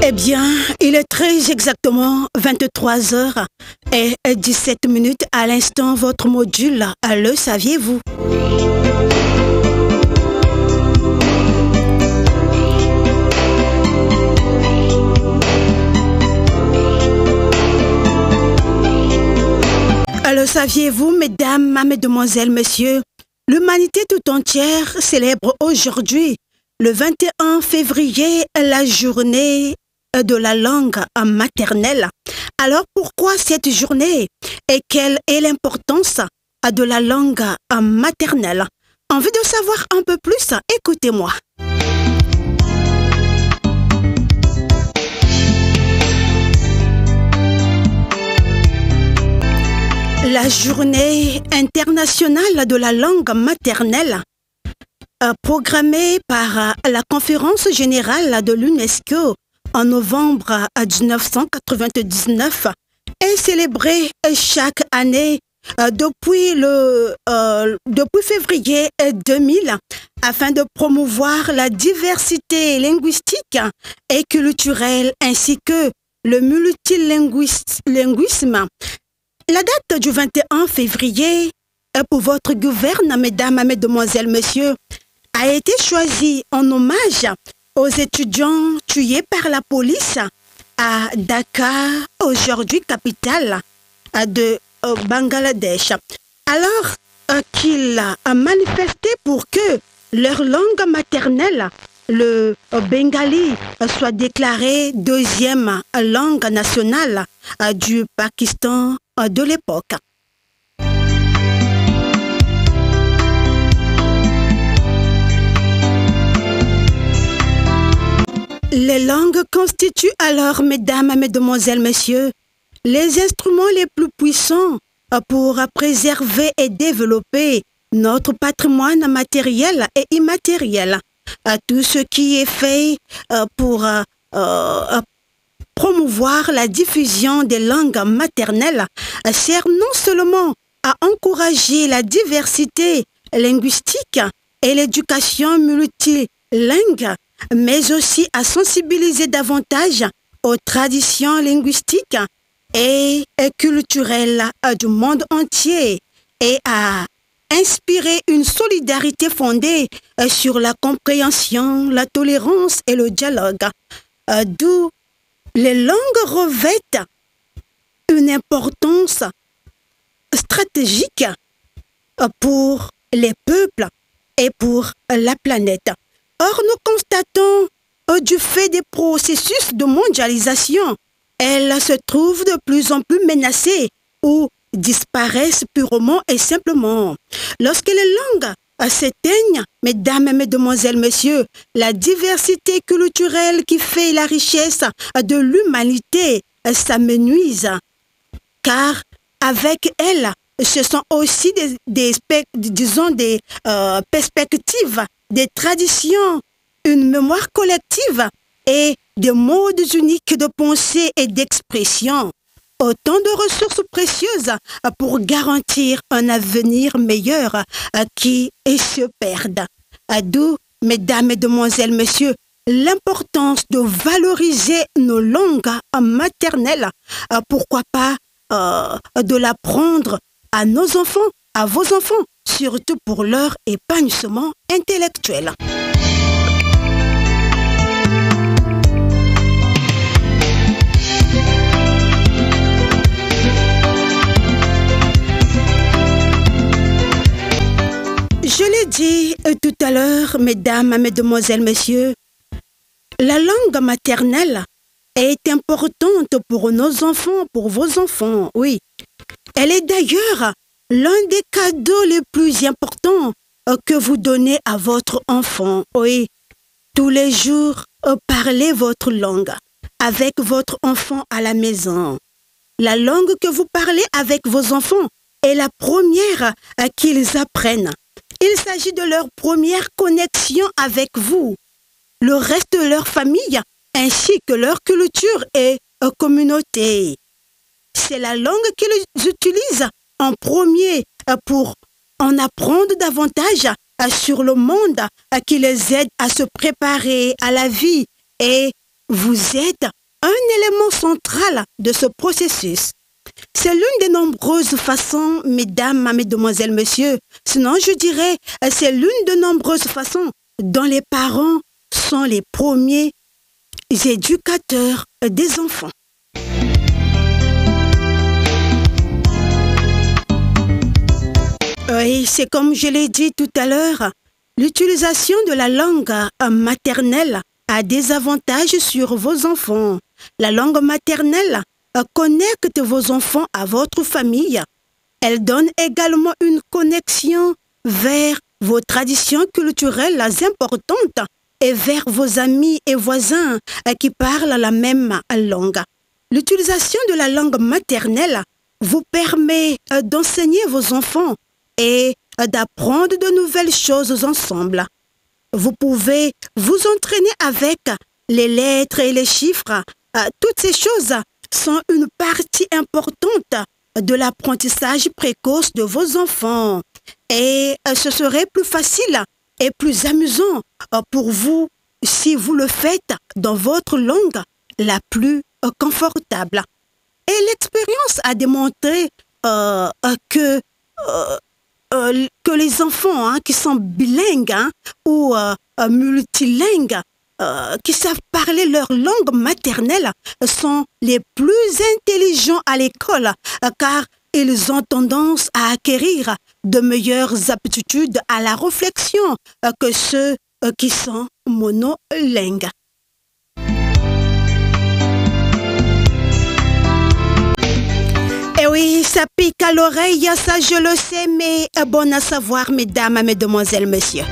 Eh bien, il est très exactement 23h et 17 minutes à l'instant. Votre module, le saviez-vous? Le saviez-vous, mesdames, mesdemoiselles, messieurs? L'humanité tout entière célèbre aujourd'hui, le 21 février, la journée de la langue maternelle. Alors pourquoi cette journée et quelle est l'importance de la langue maternelle? Envie de savoir un peu plus? Écoutez-moi. La journée internationale de la langue maternelle, programmée par la Conférence générale de l'UNESCO en novembre 1999, est célébrée chaque année depuis février 2000 afin de promouvoir la diversité linguistique et culturelle ainsi que le multilinguisme. La date du 21 février pour votre gouverne, mesdames, mesdemoiselles, messieurs, a été choisie en hommage aux étudiants tués par la police à Dhaka, aujourd'hui capitale de Bangladesh, alors qu'ils manifesté pour que leur langue maternelle, le bengali, soit déclarée deuxième langue nationale du Pakistan de l'époque. Les langues constituent alors, mesdames, mesdemoiselles, messieurs, les instruments les plus puissants pour préserver et développer notre patrimoine matériel et immatériel. Tout ce qui est fait pour promouvoir la diffusion des langues maternelles sert non seulement à encourager la diversité linguistique et l'éducation multilingue, mais aussi à sensibiliser davantage aux traditions linguistiques et culturelles du monde entier et à inspirer une solidarité fondée sur la compréhension, la tolérance et le dialogue, d'où les langues revêtent une importance stratégique pour les peuples et pour la planète. Or, nous constatons, du fait des processus de mondialisation, elles se trouvent de plus en plus menacées ou disparaissent purement et simplement. Lorsque les langues s'éteignent, mesdames, mesdemoiselles, messieurs, la diversité culturelle qui fait la richesse de l'humanité s'amenuise. Car avec elle, ce sont aussi des perspectives, des traditions, une mémoire collective et des modes uniques de pensée et d'expression. Autant de ressources précieuses pour garantir un avenir meilleur qui se perdent. D'où, mesdames, mesdemoiselles, messieurs, l'importance de valoriser nos langues maternelles. Pourquoi pas de l'apprendre à nos enfants, à vos enfants, surtout pour leur épanouissement intellectuel. Je l'ai dit tout à l'heure, mesdames, mesdemoiselles, messieurs, la langue maternelle est importante pour nos enfants, pour vos enfants, oui. Elle est d'ailleurs l'un des cadeaux les plus importants que vous donnez à votre enfant, oui. Tous les jours, parlez votre langue avec votre enfant à la maison. La langue que vous parlez avec vos enfants est la première qu'ils apprennent. Il s'agit de leur première connexion avec vous, le reste de leur famille, ainsi que leur culture et communauté. C'est la langue qu'ils utilisent en premier pour en apprendre davantage sur le monde, qui les aide à se préparer à la vie et Vous êtes un élément central de ce processus. C'est l'une des nombreuses façons, mesdames, mesdemoiselles, messieurs, sinon je dirais, c'est l'une de nombreuses façons dont les parents sont les premiers éducateurs des enfants. Oui, c'est comme je l'ai dit tout à l'heure, l'utilisation de la langue maternelle a des avantages sur vos enfants. La langue maternelle connecte vos enfants à votre famille. Elle donne également une connexion vers vos traditions culturelles importantes et vers vos amis et voisins qui parlent la même langue. L'utilisation de la langue maternelle vous permet d'enseigner vos enfants et d'apprendre de nouvelles choses ensemble. Vous pouvez vous entraîner avec les lettres et les chiffres. Toutes ces choses sont une partie importante de l'apprentissage précoce de vos enfants. Et ce serait plus facile et plus amusant pour vous si vous le faites dans votre langue la plus confortable. Et l'expérience a démontré que les enfants qui sont bilingues ou multilingues, qui savent parler leur langue maternelle, sont les plus intelligents à l'école car ils ont tendance à acquérir de meilleures aptitudes à la réflexion que ceux qui sont monolingues. Et oui, ça pique à l'oreille, ça je le sais, mais bon à savoir, mesdames, mesdemoiselles, messieurs.